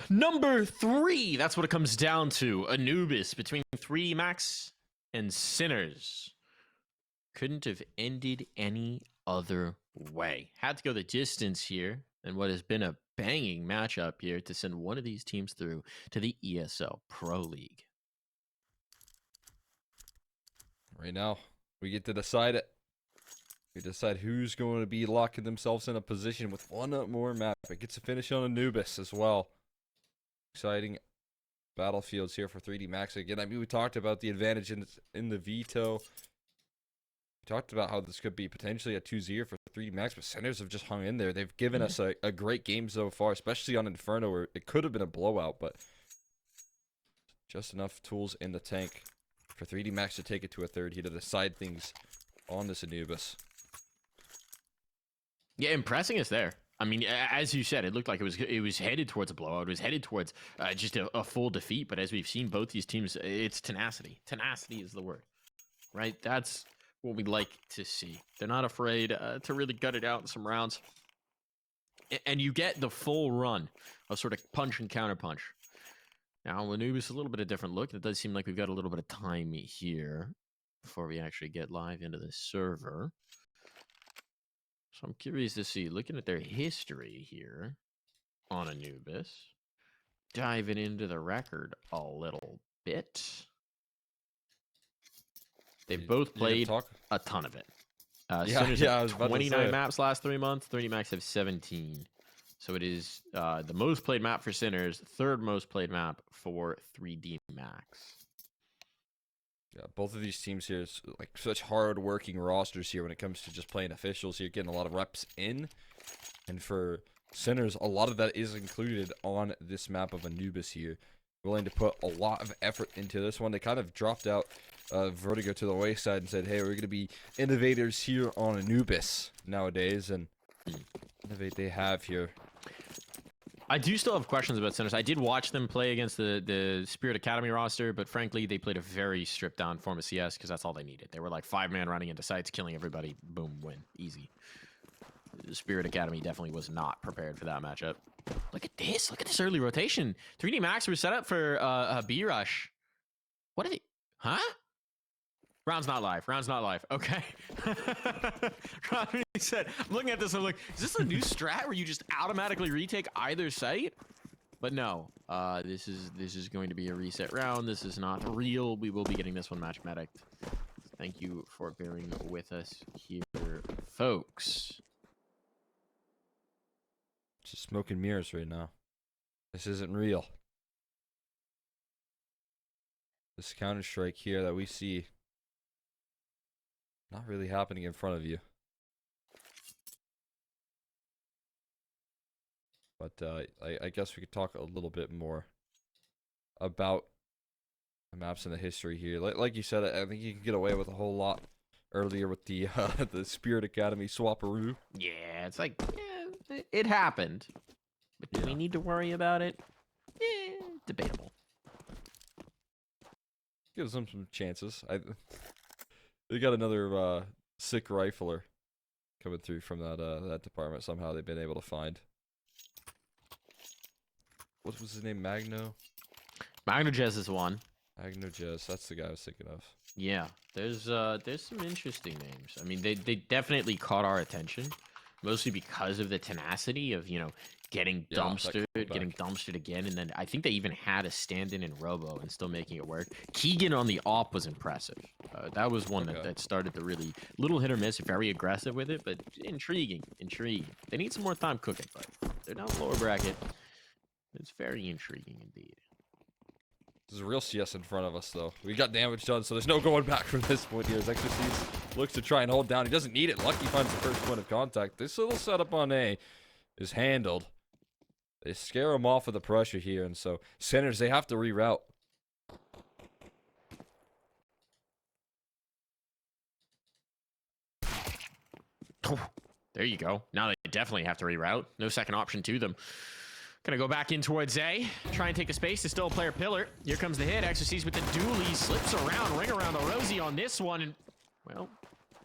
Number 3, that's what it comes down to. Anubis between 3D Max and Sinners. Couldn't have ended any other way. Had to go the distance here, and what has been a banging matchup here to send one of these teams through to the ESL Pro League. Right now, we get to decide it. We decide who's going to be locking themselves in a position with one more map. It gets a finish on Anubis as well. Exciting battlefields here for 3D Max again. I mean, we talked about the advantage in the veto. We talked about how this could be potentially a 2-0 for 3D Max, but Sinners have just hung in there. They've given us a great game so far, especially on Inferno, where it could have been a blowout, but just enough tools in the tank for 3D Max to take it to a third here to decide things on this Anubis. Yeah, impressing us there. I mean, as you said, it looked like it was headed towards a blowout. It was headed towards just a full defeat. But as we've seen, both these teams, it's tenacity. Tenacity is the word, right? That's what we'd like to see. They're not afraid to really gut it out in some rounds. And you get the full run of sort of punch and counter punch. Now, Anubis, a little bit of different look. It does seem like we've got a little bit of time here before we actually get live into the server. So I'm curious to see, looking at their history here on Anubis, diving into the record a little bit. They've both played a ton of it. Sinners have 29 maps last 3 months. 3D Max have 17. So it is the most played map for Sinners, third most played map for 3D Max. Yeah, both of these teams here is like such hard-working rosters here when it comes to just playing officials. You're getting a lot of reps in, and for Sinners, a lot of that is included on this map of Anubis here. Willing to put a lot of effort into this one. They kind of dropped out Vertigo to the wayside and said, hey, we're going to be innovators here on Anubis nowadays, and innovate they have here. I do still have questions about Sinners. I did watch them play against the Spirit Academy roster, but frankly, they played a very stripped-down form of CS because that's all they needed. They were like 5-man running into sites, killing everybody, boom, win, easy. The Spirit Academy definitely was not prepared for that matchup. Look at this. Look at this early rotation. 3D Max were set up for a B rush. What are they? Huh? Round's not live. Round's not live. Okay. Said, I'm looking at this. I'm like, is this a new strat where you just automatically retake either site? But no. This is going to be a reset round. This is not real. We will be getting this one match-medic. Thank you for bearing with us here, folks. Just smoke and mirrors right now. This isn't real. This Counter-Strike here that we see not really happening in front of you. But I guess we could talk a little bit more about the maps in the history here. Like you said, I think you can get away with a whole lot earlier with the Spirit Academy swaparoo. Yeah, it's like, yeah, it happened. But do we need to worry about it? Debatable. Gives them some chances. They got another sick rifler coming through from that department. Somehow they've been able to find. What was his name? Magno? MagnoJez is one. MagnoJez, that's the guy I was thinking of. Yeah, there's some interesting names. I mean, they definitely caught our attention, mostly because of the tenacity of, you know, getting dumpstered again, and then I think they even had a stand-in Robo and still making it work. Keegan on the op was impressive. That was one that started to really little hit or miss, very aggressive with it, but intriguing. They need some more time cooking, but they're down lower bracket. It's very intriguing indeed. There's a real CS in front of us, though. We got damage done, so there's no going back from this point here. As XRCs looks to try and hold down. He doesn't need it. Lucky finds the first point of contact. This little setup on A is handled. They scare him off of the pressure here, and so Sinners, they have to reroute. Oh, there you go. Now they definitely have to reroute. No second option to them. Gonna go back in towards A. Try and take a space to still a player pillar. Here comes the hit. XRCs with the dually. Slips around. Ring around the Rosie on this one. And, well,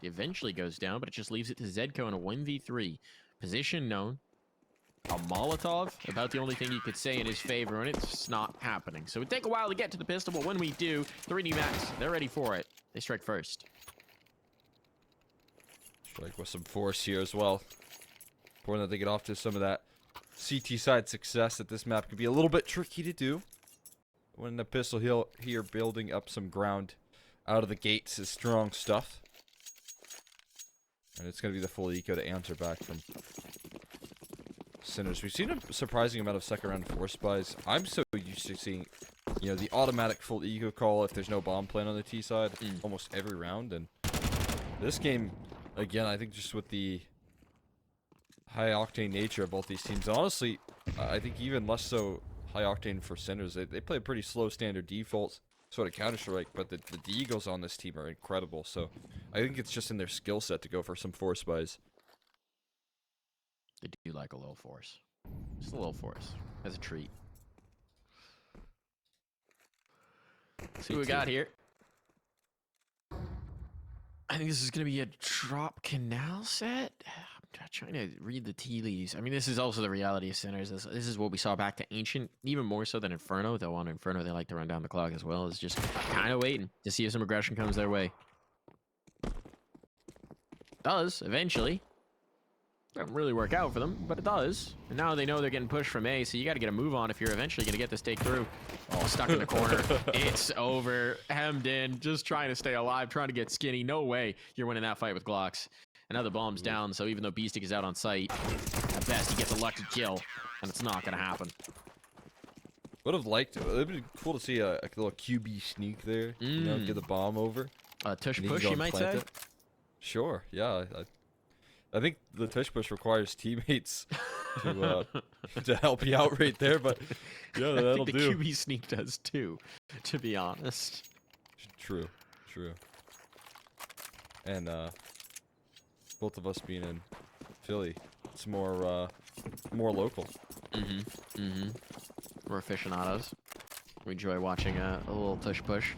he eventually goes down, but it just leaves it to Zedco in a 1v3. Position known. a Molotov. About the only thing you could say in his favor, and it's just not happening. So it would take a while to get to the pistol, but when we do, 3D Max, they're ready for it. They strike first. Strike with some force here as well. Important that they get off to some of that CT side success, that this map could be a little bit tricky to do. When the pistol here building up some ground out of the gates is strong stuff. And it's going to be the full eco to answer back from Sinners. We've seen a surprising amount of second round force buys. I'm so used to seeing, you know, the automatic full eco call if there's no bomb plan on the T side almost every round. And this game, again, I think just with the high octane nature of both these teams, honestly, I think even less so high octane for Sinners. They play a pretty slow standard default sort of Counter-Strike, but the Deagles on this team are incredible. So I think it's just in their skill set to go for some force buys. They do like a little force. Just a little force. As a treat. See what we got here. I think this is going to be a drop canal set. I'm trying to read the tea leaves. I mean, this is also the reality of Sinners. This is what we saw back to Ancient, even more so than Inferno. Though on Inferno, they like to run down the clock as well. It's just kind of waiting to see if some aggression comes their way. Does, eventually. Doesn't really work out for them, but it does. And now they know they're getting pushed from A, so you got to get a move on if you're eventually going to get this take through. Oh, stuck in the corner. It's over. Hemmed in. Just trying to stay alive, trying to get skinny. No way you're winning that fight with Glocks. And now the bomb's down, so even though B-Stick is out on site, at best he gets a lucky kill, and it's not going to happen. Would have liked it. It would be cool to see a little QB sneak there. You know, get the bomb over. Tush push, you might say? Sure, yeah. I think the tush push requires teammates to help you out right there, but yeah, that'll I think the do. QB sneak does too, to be honest. True. And both of us being in Philly, it's more local. We're aficionados. We enjoy watching a little tush push.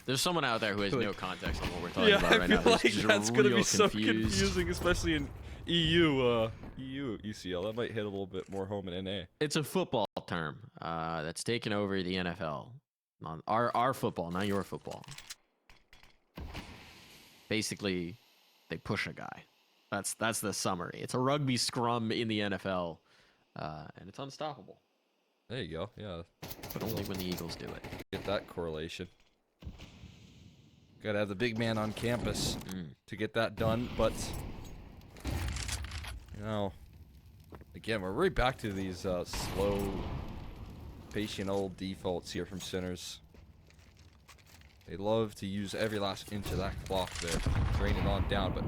There's someone out there who has no context on what we're talking about right now. I feel like just that's gonna be real so confused. confusing, especially in EU ECL. That might hit a little bit more home in NA. It's a football term that's taken over the NFL. On our football, not your football. Basically, they push a guy. That's the summary. It's a rugby scrum in the NFL, and it's unstoppable. There you go. Yeah. But only when the Eagles do it. Get that correlation. Gotta have the big man on campus to get that done, but you know, again, we're right back to these slow, patient old defaults here from Sinners. They love to use every last inch of that clock there, drain it on down, but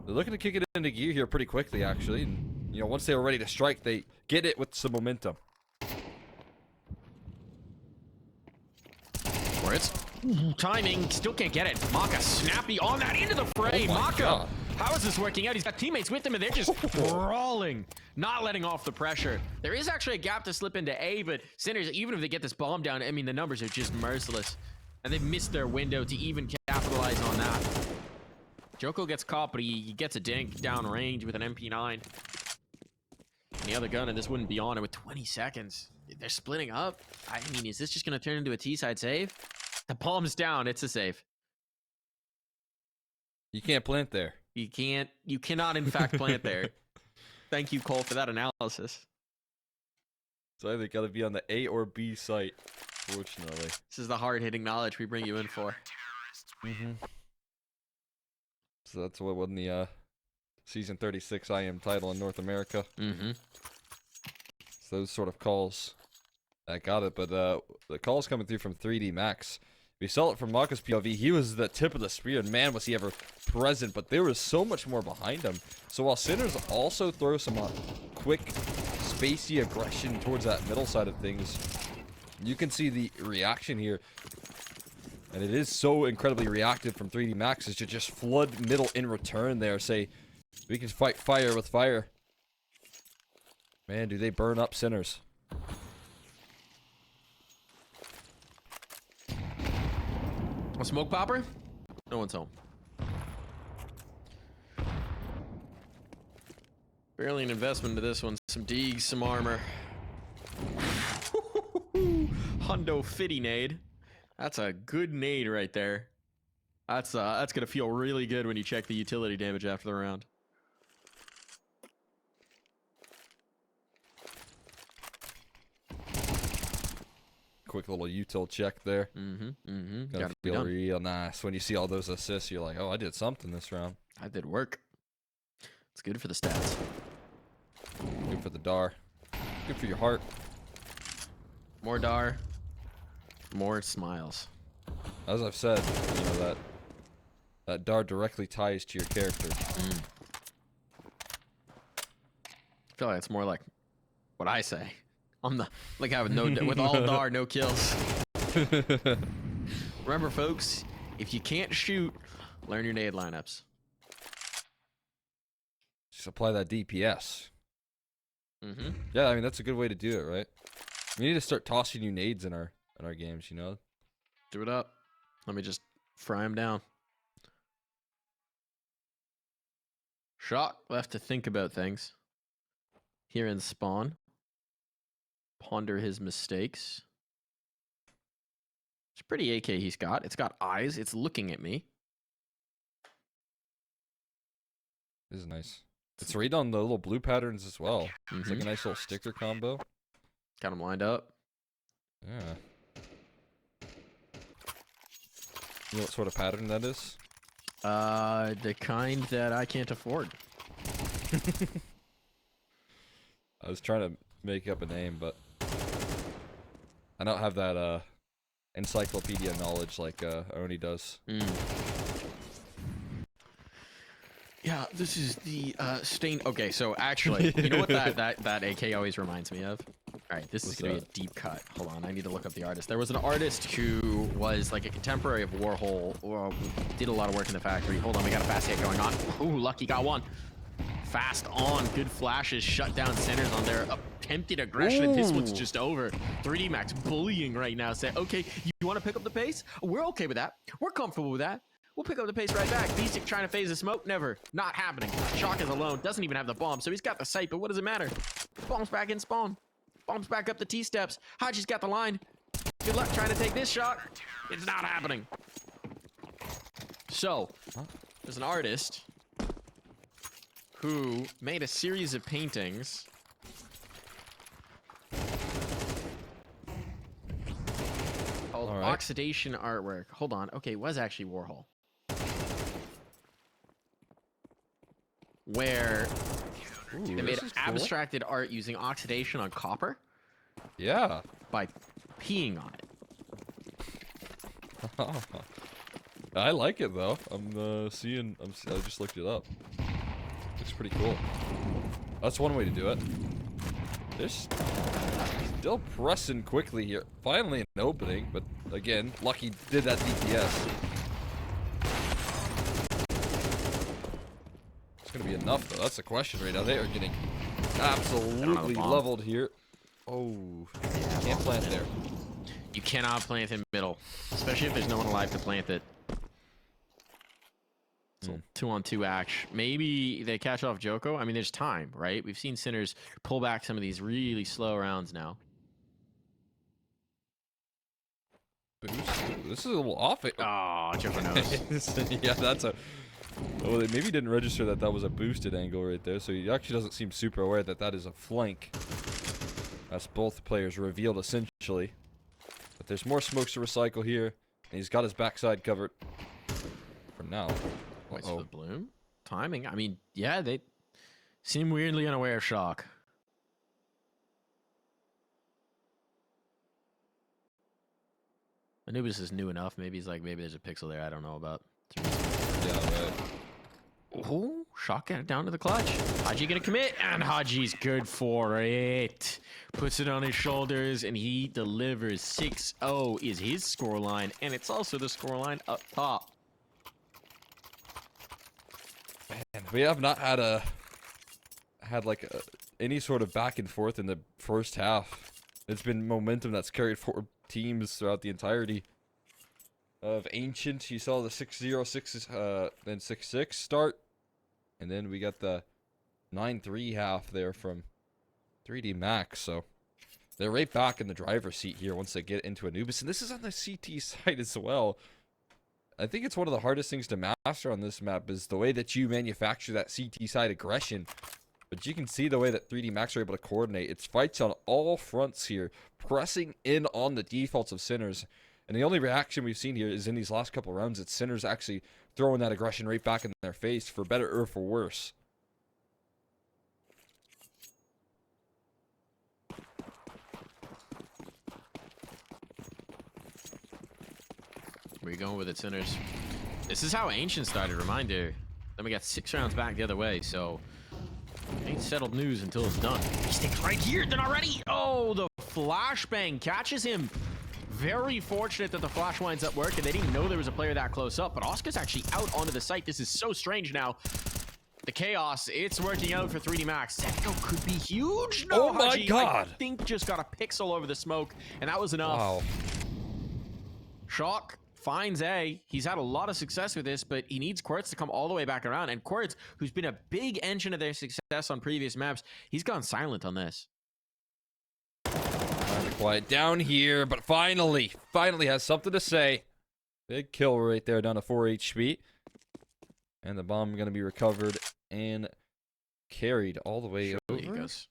they're looking to kick it into gear here pretty quickly, actually. And you know, once they were ready to strike, they get it with some momentum. Timing, still can't get it. Maka snappy on that into the fray. Oh my Maka, God. how is this working out? He's got teammates with him and they're just brawling, not letting off the pressure. There is actually a gap to slip into A, but Sinners, even if they get this bomb down, I mean, the numbers are just merciless. And they've missed their window to even capitalize on that. Joko gets caught, but he gets a dink down range with an MP9. And the other gun, and this wouldn't be on it with 20 seconds. They're splitting up. I mean, is this just going to turn into a T-side save? The palm's down. It's a save. You can't plant there. You cannot, in fact, plant there. Thank you, Cole, for that analysis. So either got to be on the A or B site, fortunately. This is the hard-hitting knowledge we bring you in for. So that's what won the Season 36 IM title in North America. So those sort of calls that got it, but the calls coming through from 3D Max. We saw it from Maka's POV. He was the tip of the spear, and man, was he ever present, but there was so much more behind him. So while Sinners also throw some quick, spacey aggression towards that middle side of things, you can see the reaction here. And it is so incredibly reactive from 3D Max is to just flood middle in return there. Say, we can fight fire with fire. Man, do they burn up Sinners. A smoke popper? No one's home. Barely an investment into this one. Some Deegs, some armor. Hundo Fitty nade. That's a good nade right there. That's gonna feel really good when you check the utility damage after the round. Quick little util check there. Gotta feel real nice when you see all those assists. You're like, oh, I did something this round. I did work. It's good for the stats. Good for the DAR. Good for your heart. More DAR. More smiles. As I've said, you know that DAR directly ties to your character. I feel like it's more like what I say. I'm the like I have with all DAR, no kills. Remember, folks, if you can't shoot, learn your nade lineups. Just apply that DPS. Mm-hmm. Yeah, I mean that's a good way to do it, right? We need to start tossing you nades in our games, you know. Do it up. Let me just fry him down. Shock left to think about things. Here in spawn. Ponder his mistakes. It's pretty AK he's got. It's got eyes. It's looking at me. This is nice. It's right on the little blue patterns as well. It's like a nice little sticker combo. Got him lined up. Yeah. You know what sort of pattern that is? The kind that I can't afford. I was trying to make up a name, but I don't have that encyclopedia knowledge like Oni does. Yeah, this is the stain. Okay, so actually, you know what that AK always reminds me of? All right, this is gonna be a deep cut. Hold on, I need to look up the artist. There was an artist who was like a contemporary of Warhol, or did a lot of work in the factory. Hold on, we got a fast hit going on. Ooh, lucky got one. Fast on, good flashes, shut down centers on their attempted aggression, and this one's just over. 3D Max bullying right now. Say, okay, you want to pick up the pace? We're okay with that. We're comfortable with that. We'll pick up the pace right back. Beastic trying to phase the smoke. Never. Not happening. Shock is alone. Doesn't even have the bomb. So he's got the sight, but what does it matter? Bombs back in spawn. Bombs back up the T-steps. hAdji's got the line. Good luck trying to take this shot. It's not happening. So, there's an artist who made a series of paintings called Oxidation Artwork. Hold on. Okay, it was actually Warhol. Where they made abstracted art using oxidation on copper. Yeah. By peeing on it. I like it though. I just looked it up. Looks pretty cool. That's one way to do it. They're still pressing quickly here. Finally an opening, but again, Lucky did that DPS. It's gonna be enough though. That's the question right now. They are getting absolutely leveled here. Oh, can't plant there. You cannot plant in middle, especially if there's no one alive to plant it. So 2-on-2 action. Maybe they catch off Joko. I mean, there's time, right? We've seen Sinners pull back some of these really slow rounds now. Boost. This is a little off it. Oh, Joko knows. Yeah, that's a... Well, they maybe didn't register that that was a boosted angle right there, so he actually doesn't seem super aware that that is a flank. That's both players revealed, essentially. But there's more smokes to recycle here, and he's got his backside covered for now. Waits for the bloom. Timing. I mean, yeah, they seem weirdly unaware of Shock. Anubis is new enough. Maybe he's like, maybe there's a pixel there I don't know about. Yeah, right. Oh, Shock got it down to the clutch. hAdji gonna commit, and hAdji's good for it. Puts it on his shoulders, and he delivers. 6-0 is his scoreline, and it's also the scoreline up top. Man, we have not had any sort of back and forth in the first half. It's been momentum that's carried forward teams throughout the entirety of Ancient. You saw the 6-0, then 6-6 start, and then we got the 9-3 half there from 3D Max. So they're right back in the driver's seat here once they get into Anubis. And this is on the CT side as well. I think it's one of the hardest things to master on this map is the way that you manufacture that CT side aggression. But you can see the way that 3D Max are able to coordinate. It's fights on all fronts here, pressing in on the defaults of Sinners. And the only reaction we've seen here is in these last couple rounds, it's Sinners actually throwing that aggression right back in their face, for better or for worse. Where you going with it, Sinners? This is how Ancient started, reminder. Then we got 6 rounds back the other way, so ain't settled news until it's done. He sticks right here, then already. Oh, the flashbang catches him. Very fortunate that the flash winds up working. They didn't know there was a player that close up, but Oscar's actually out onto the site. This is so strange now. The chaos, it's working out for 3D Max. Setco could be huge. No, oh my hAdji, God. I think just got a pixel over the smoke, and that was enough. Wow. Shock finds A. He's had a lot of success with this, but he needs KWERTZZ to come all the way back around. And KWERTZZ, who's been a big engine of their success on previous maps, he's gone silent on this. Trying to quiet down here, but finally has something to say. Big kill right there, down to 4 HP. And the bomb going to be recovered and carried all the way over. He goes.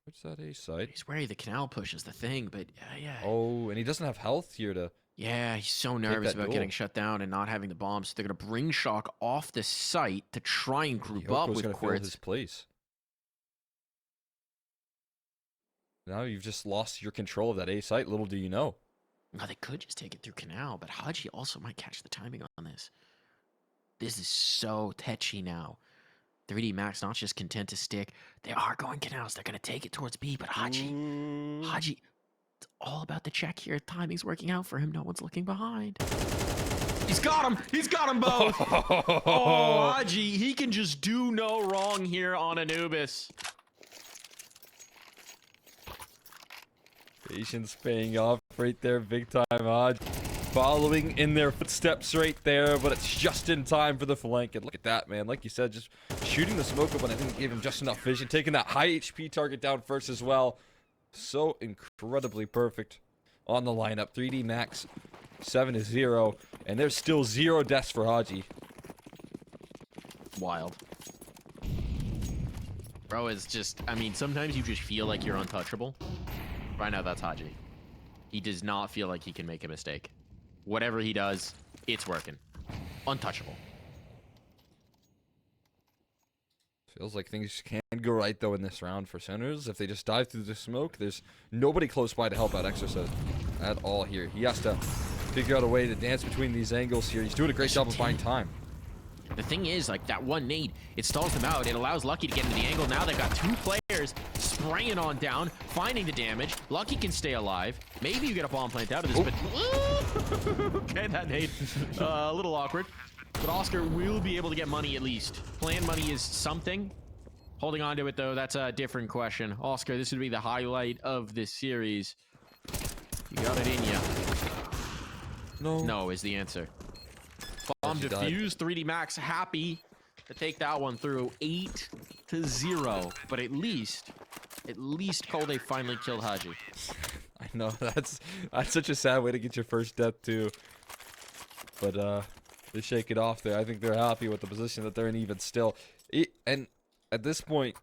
What's that A side? He's wary the canal push is the thing, but yeah. Oh, and he doesn't have health here to... Yeah, he's so nervous about getting shut down and not having the bombs. So they're going to bring Shock off the site to try and group up with KWERTZZ. His place. Now you've just lost your control of that A site. Little do you know. Now they could just take it through canal, but hAdji also might catch the timing on this. This is so tetchy now. 3D Max not just content to stick. They are going canals. They're going to take it towards B, but hAdji, it's all about the check here. Timing's working out for him. No one's looking behind. He's got him. He's got them both. Oh, hAdji, he can just do no wrong here on Anubis. Patience paying off right there, big time. hAdji following in their footsteps right there, but it's just in time for the flank. And look at that, man. Like you said, just shooting the smoke up, and I think it gave him just enough vision. Taking that high HP target down first as well. So incredibly perfect on the lineup. 3D Max 7-0, and there's still 0 deaths for hAdji. Wild. Bro is just, I mean, sometimes you just feel like you're untouchable. Right now, that's hAdji. He does not feel like he can make a mistake. Whatever he does, it's working. Untouchable. Feels like things can go right, though, in this round for Sinners. If they just dive through the smoke, there's nobody close by to help out Exorcist at all here. He has to figure out a way to dance between these angles here. He's doing a great job of buying time. The thing is, like, that one nade, it stalls them out. It allows Lucky to get into the angle. Now they've got 2 players spraying on down, finding the damage. Lucky can stay alive. Maybe you get a bomb plant out of this, but... Okay, that nade, a little awkward. But Oscar will be able to get money at least. Plan money is something. Holding on to it, though, that's a different question. Oscar, this would be the highlight of this series. You got it in ya. No is the answer. Bomb defused. 3D Max happy to take that one through. 8-0. But at least Kolde finally killed hAdji. I know, that's such a sad way to get your first death too. But they shake it off there. I think they're happy with the position that they're in even still. And at this point,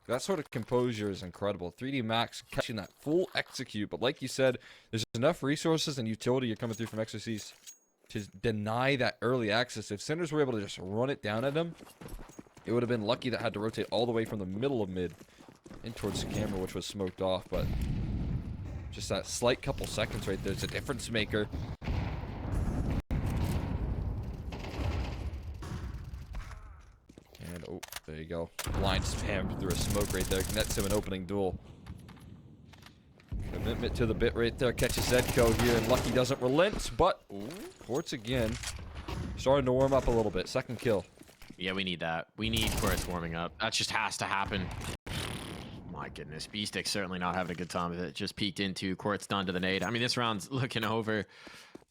that sort of composure is incredible. 3D Max catching that full execute. But like you said, there's enough resources and utility you're coming through from Exorcist to deny that early access. If Sinners were able to just run it down at him, it would have been Lucky that had to rotate all the way from the middle of mid in towards the camera, which was smoked off. But just that slight couple seconds right there, it's a difference maker. And oh, there you go. Blind spam through a smoke right there. Nets him an opening duel. Commitment to the bit right there. Catches Zedco here, and Lucky doesn't relent, but KWERTZZ again. Starting to warm up a little bit. Second kill. Yeah, we need that. We need KWERTZZ warming up. That just has to happen. My goodness. B-Stick's certainly not having a good time with it. Just peeked into KWERTZZ done to the nade. I mean, this round's looking over.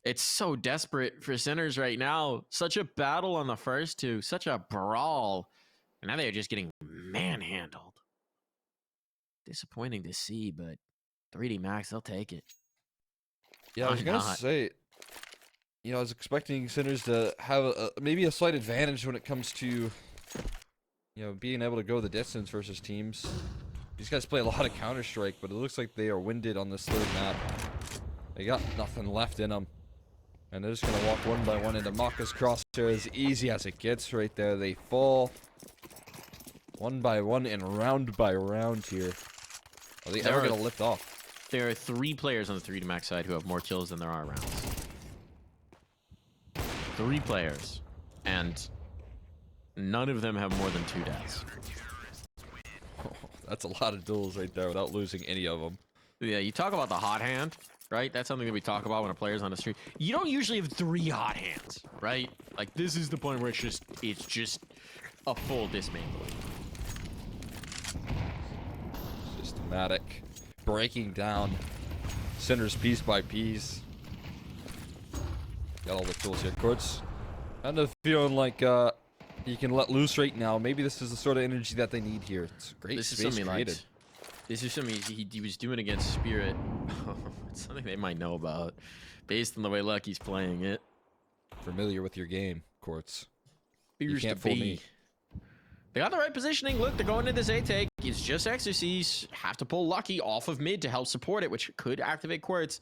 It's so desperate for Sinners right now. Such a battle on the first 2. Such a brawl. And now they're just getting manhandled. Disappointing to see, but 3D Max, they'll take it. Yeah, I was Why gonna not? say, you know, I was expecting Sinners to have maybe a slight advantage when it comes to, you know, being able to go the distance versus teams. These guys play a lot of Counter-Strike, but it looks like they are winded on this third map. They got nothing left in them. And they're just going to walk one by one into Maka's crosshair as easy as it gets right there. They fall one by one and round by round here. Are they ever going to lift off? There are 3 players on the 3D Max side who have more kills than there are rounds. 3 players. And none of them have more than 2 deaths. Oh, that's a lot of duels right there without losing any of them. Yeah, you talk about the hot hand, right? That's something that we talk about when a player's on the street. You don't usually have 3 hot hands, right? Like, this is the point where it's just a full dismantling. Systematic. Breaking down Sinners piece by piece. Got all the tools here. KWERTZZ kind of feeling like you can let loose right now. Maybe this is the sort of energy that they need here. It's great This space is something created. This is something he was doing against Spirit. It's something they might know about, based on the way Lucky's playing it. Familiar with your game, KWERTZZ. You Appears can't to fool be. me. They got the right positioning. Look, they're going into this A take. It's just Exorcise. Have to pull Lucky off of mid to help support it, which could activate KWERTZZ.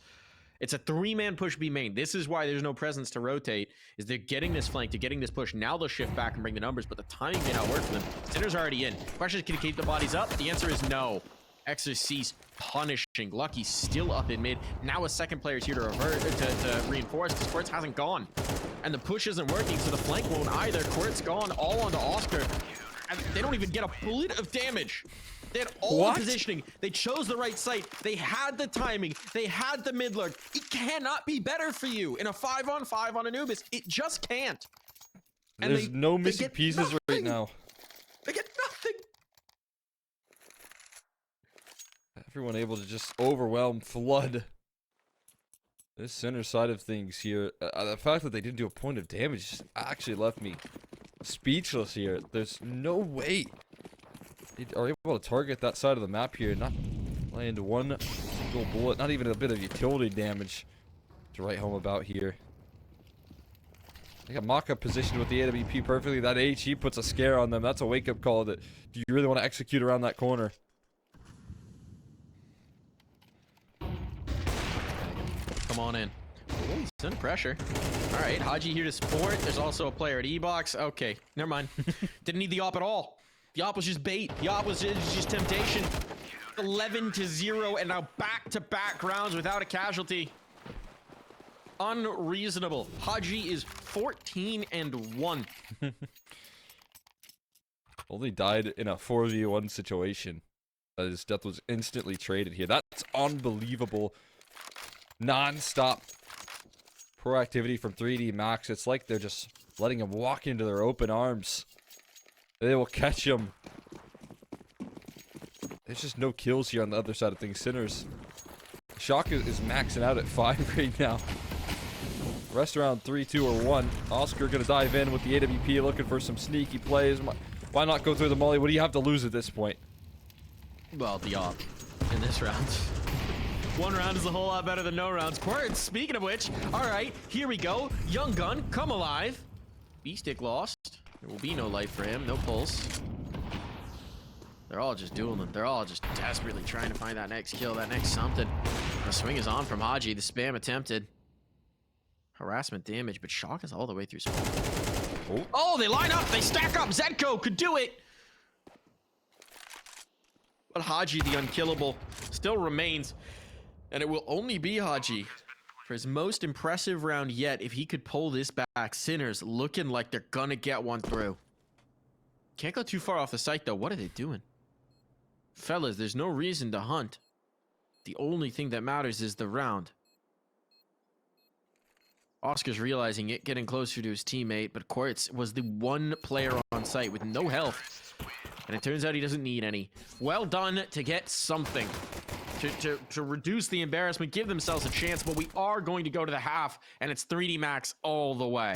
It's a 3-man push B main. This is why there's no presence to rotate, is they're getting this flank, they're getting this push. Now they'll shift back and bring the numbers, but the timing may not work for them. Sinner's already in. Question is, can he keep the bodies up? The answer is no. Exorcise punishing. Lucky still up in mid. Now a second player's here to revert, to reinforce, because KWERTZZ hasn't gone. And the push isn't working, so the flank won't either. KWERTZZ gone all onto Oscar. And they don't even get a bullet of damage. They had all the positioning. They chose the right site. They had the timing. They had the mid lurk. It cannot be better for you in a 5-on-5 on Anubis. It just can't. And There's no missing pieces right now. They get nothing. Everyone able to just overwhelm, flood this center side of things here. The fact that they didn't do a point of damage just actually left me speechless here. There's no way they are able to target that side of the map here, not land one single bullet, not even a bit of utility damage to write home about here. They got Maka positioned with the AWP perfectly. That hAdji puts a scare on them. That's a wake-up call that do you really want to execute around that corner? Come on in. Oh, he's under pressure. All right, hAdji here to support. There's also a player at E-Box. Okay, never mind. Didn't need the op at all. The op was just bait. The op was just temptation. 11-0, and now back-to-back rounds without a casualty. Unreasonable. hAdji is 14-1. Only died in a 4v1 situation. His death was instantly traded here. That's unbelievable. Non-stop proactivity from 3D Max. It's like they're just letting him walk into their open arms. They will catch him. There's just no kills here on the other side of things. Sinners. Shock is maxing out at 5 right now. Rest around 3, 2, or 1. Oscar gonna dive in with the AWP, looking for some sneaky plays. Why not go through the molly? What do you have to lose at this point? Well, the op in this round. One round is a whole lot better than no rounds. KWERTZZ, speaking of which, all right, here we go. Young gun, come alive. B-stick lost. There will be no life for him, no pulse. They're all just dueling. They're all just desperately trying to find that next kill, that next something. The swing is on from hAdji. The spam attempted. Harassment damage, but Shock is all the way through spawn. Oh, they line up. They stack up. Zedko could do it. But hAdji, the unkillable, still remains. And it will only be hAdji for his most impressive round yet if he could pull this back. Sinners looking like they're gonna get one through. Can't go too far off the site though. What are they doing? Fellas, there's no reason to hunt. The only thing that matters is the round. Oscar's realizing it, getting closer to his teammate, but KWERTZZ was the one player on site with no health. And it turns out he doesn't need any. Well done to get something. To reduce the embarrassment, give themselves a chance, but we are going to go to the half, and it's 3D Max all the way.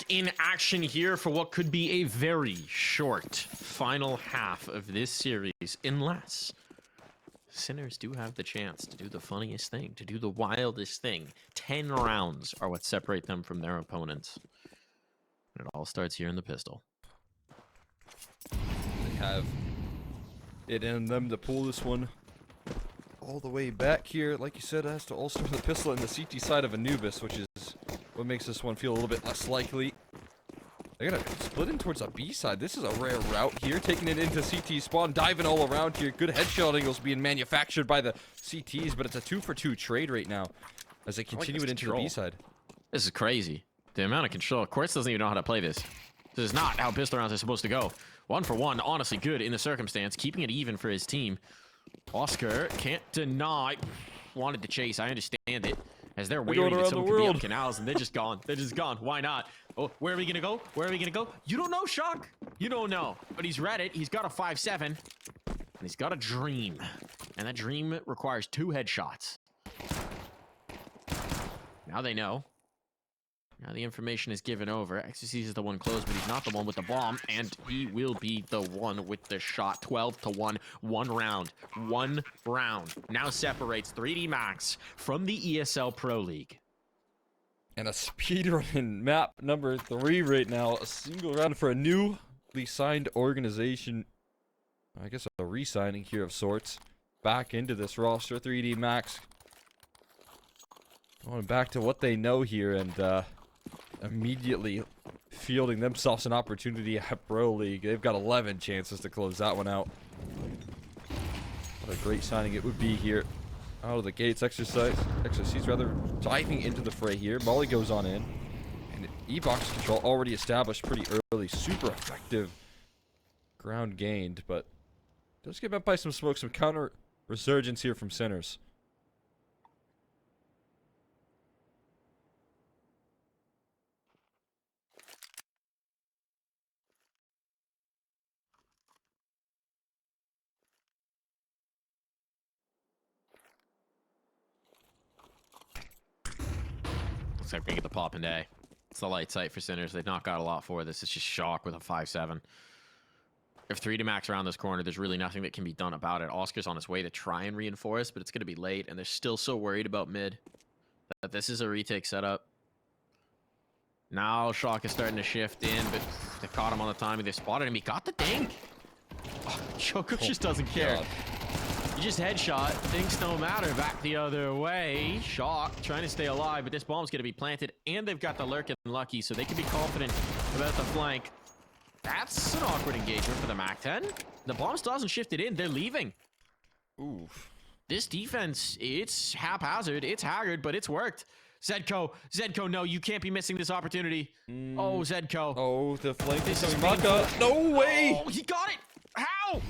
in action here for what could be a very short final half of this series, unless Sinners do have the chance to do the funniest thing, to do the wildest thing. 10 rounds are what separate them from their opponents. And it all starts here in the pistol. They have it in them to pull this one all the way back here. Like you said, it has to all start with the pistol and the CT side of Anubis, which is what makes this one feel a little bit less likely. They're gonna split in towards the B side. This is a rare route here, taking it into CT spawn, diving all around here. Good headshot angles being manufactured by the CTs, but it's a 2-for-2 trade right now as they continue it into the B side. This is crazy. The amount of control. KWERTZZ doesn't even know how to play this. This is not how pistol rounds are supposed to go. 1 for 1, honestly good in the circumstance, keeping it even for his team. Oscar can't deny. Wanted to chase, I understand it. As they're wary that someone could be up canals, and they're just gone. They're just gone. Why not? Oh, where are we gonna go? Where are we gonna go? You don't know, Shock. You don't know. But he's read it. He's got a 5-7. And he's got a dream. And that dream requires 2 headshots. Now they know. Now the information is given over. XCC is the one close, but he's not the one with the bomb, and he will be the one with the shot. 12-1, 1 round. 1 round. Now separates 3D Max from the ESL Pro League. And a speedrun map number 3 right now. A single round for a newly signed organization. I guess a re-signing here of sorts. Back into this roster. 3D Max going back to what they know here, and immediately fielding themselves an opportunity at Pro League. They've got 11 chances to close that one out. What a great signing it would be here. Out of the gates, XCC's rather diving into the fray here. Molly goes on in. And E-box control already established pretty early. Super effective ground gained, but does get met by some smoke, some counter resurgence here from Sinners. Looks like we get the pop and day. It's the light sight for Sinners. They've not got a lot for this. It's just Shock with a 5-7. If 3D Max around this corner, there's really nothing that can be done about it. Oscar's on his way to try and reinforce, but it's going to be late, and they're still so worried about mid that this is a retake setup. Now Shock is starting to shift in, but they caught him on the timing. They spotted him. He got the dink. Oh, Choco just doesn't care. You just headshot. Things don't matter. Back the other way. Shock trying to stay alive, but this bomb's going to be planted, and they've got the lurk and lucky, so they can be confident about the flank. That's an awkward engagement for the MAC-10. The bomb still hasn't shifted in. They're leaving. Oof. This defense, it's haphazard. It's haggard, but it's worked. Zedko, no, you can't be missing this opportunity. Oh, Zedko. Oh, the flank This is is coming back up. No way! Oh, he got it. How?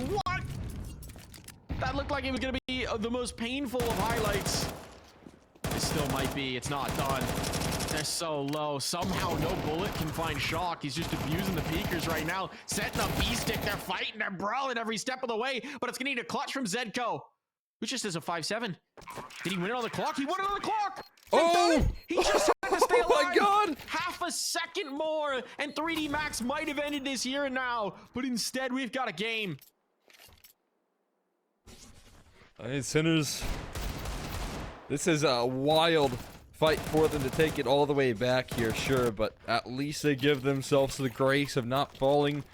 What? That looked like it was going to be the most painful of highlights. It still might be. It's not done. They're so low. Somehow no bullet can find Shock. He's just abusing the peekers right now. Setting up B-stick. They're fighting. They're brawling every step of the way. But it's going to need a clutch from Zedko, who just has a 5-7. Did he win it on the clock? He won it on the clock. Oh! He just had to stay alive. Oh my god! Half a second more, and 3D Max might have ended this here and now. But instead, we've got a game. Alright, Sinners. This is a wild fight for them to take it all the way back here, sure, but at least they give themselves the grace of not falling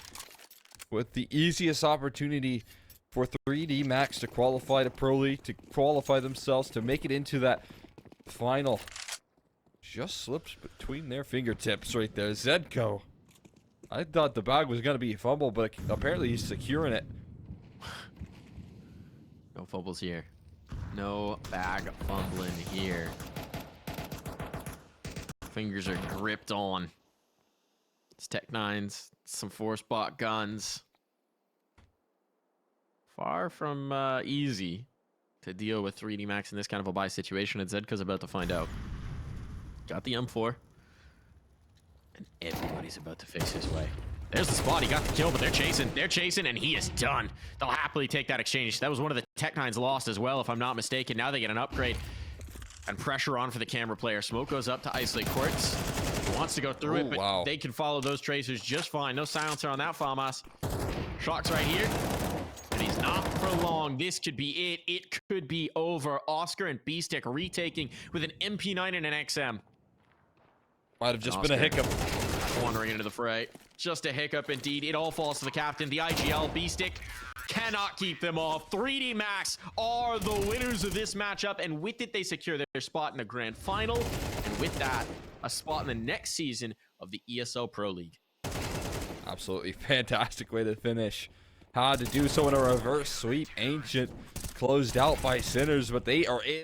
with the easiest opportunity for 3D Max to qualify to Pro League, to qualify themselves, to make it into that final. Just slips between their fingertips right there. Zedko. I thought the bag was going to be fumbled, but apparently he's securing it. No fumbles here. No bag fumbling here. Fingers are gripped on. It's Tech 9s, some 4-spot guns. Far from easy to deal with 3D Max in this kind of a buy situation, and Zedko's about to find out. Got the M4. And everybody's about to face his way. There's the spot. He got the kill, but they're chasing, and he is done. They'll happily take that exchange. That was one of the Tech 9s lost as well, if I'm not mistaken. Now they get an upgrade and pressure on for the camera player. Smoke goes up to isolate KWERTZZ. Wants to go through it, but wow. they can follow those tracers just fine. No silencer on that Farmas. Shock's right here. And he's not for long. This could be it. It could be over. Oscar and B-Stick retaking with an MP9 and an XM. Might have just Oscar been a hiccup. wandering into the fray. Just a hiccup indeed. It all falls to the captain. The IGL B-Stick cannot keep them off. 3D Max are the winners of this matchup, and with it, they secure their spot in the grand final. And with that, a spot in the next season of the ESL Pro League. Absolutely fantastic way to finish. Had to do so in a reverse sweep. Ancient closed out by Sinners, but they are able